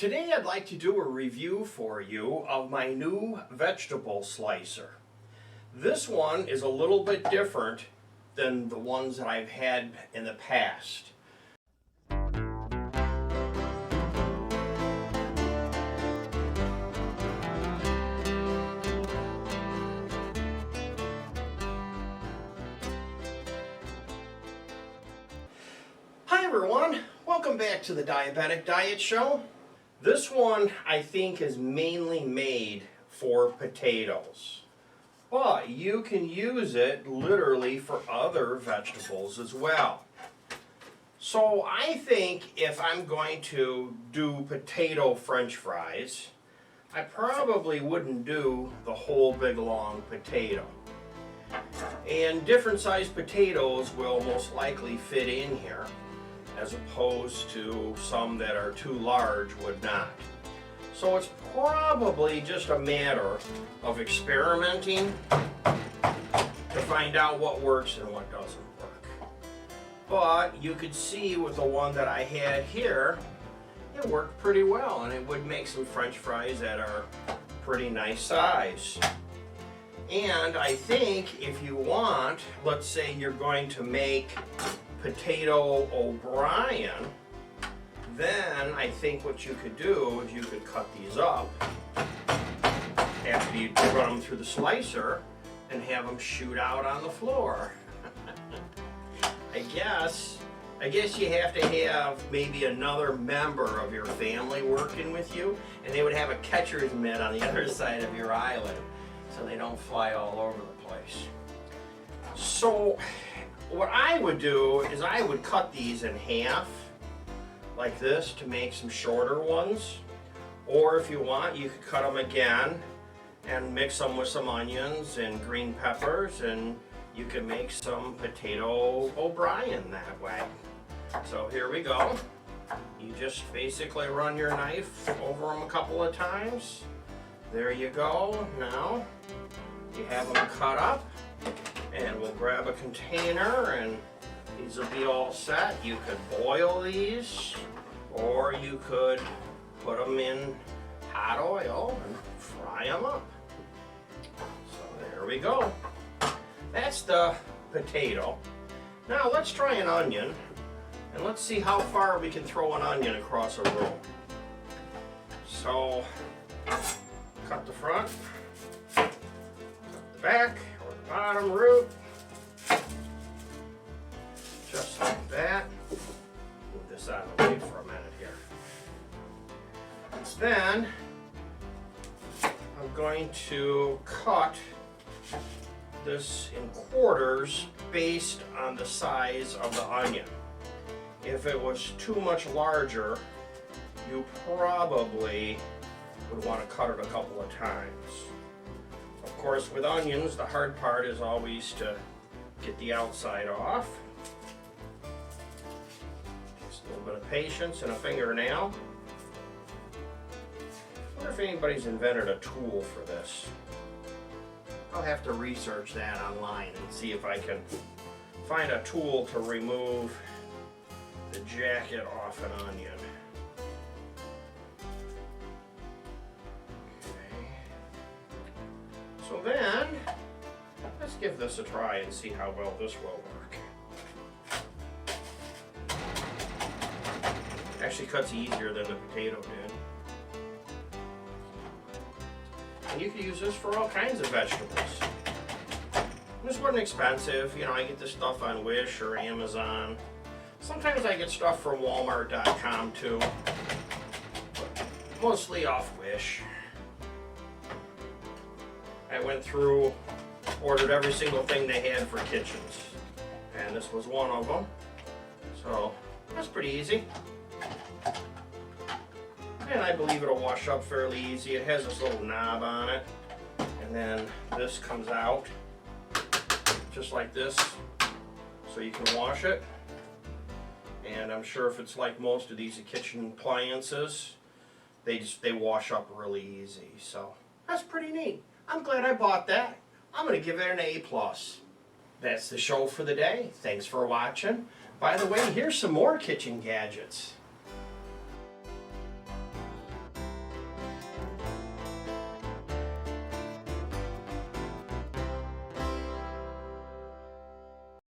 Today I'd like to do a review for you of my new vegetable slicer. This one is a little bit different than the ones that I've had in the past. Hi everyone, welcome back to the Diabetic Diet Show. This one I think is mainly made for potatoes, but you can use it literally for other vegetables as well. So I think if I'm going to do potato French fries, I probably wouldn't do the whole big long potato. And different sized potatoes will most likely fit in here, as opposed to some that are too large would not. So it's probably just a matter of experimenting to find out what works and what doesn't work. But you could see with the one that I had here, it worked pretty well, and it would make some French fries that are pretty nice size. And I think if you want, let's say you're going to make potato O'Brien, then I think what you could do is you could cut these up after you run them through the slicer and have them shoot out on the floor. I guess you have to have maybe another member of your family working with you, and they would have a catcher's mitt on the other side of your island so they don't fly all over the place. So what I would do is I would cut these in half like this to make some shorter ones, or if you want you could cut them again and mix them with some onions and green peppers, and you can make some potato O'Brien that way. So here we go. You just basically run your knife over them a couple of times. There you go. Now you have them cut up, and we'll grab a container and these will be all set. You could boil these, or you could put them in hot oil and fry them up. So there we go. That's the potato. Now let's try an onion, and let's see how far we can throw an onion across a room. So cut the front, cut the back or the bottom root, just like that. Move this out of the way for a minute here. Then I'm going to cut this in quarters based on the size of the onion. If it was too much larger, you probably would want to cut it a couple of times. Of course, with onions, the hard part is always to get the outside off. Just a little bit of patience and a fingernail. I wonder if anybody's invented a tool for this. I'll have to research that online and see if I can find a tool to remove the jacket off an onion. So then, let's give this a try and see how well this will work. Actually cuts easier than the potato did. And you can use this for all kinds of vegetables. This wasn't expensive. You know, I get this stuff on Wish or Amazon. Sometimes I get stuff from Walmart.com too, but mostly off Wish. I went through, ordered every single thing they had for kitchens, and this was one of them. So that's pretty easy. And I believe it'll wash up fairly easy. It has this little knob on it, and then this comes out just like this, so you can wash it. And I'm sure if it's like most of these kitchen appliances, they wash up really easy. So that's pretty neat. I'm glad I bought that. I'm going to give it an A+. That's the show for the day. Thanks for watching. By the way, here's some more kitchen gadgets.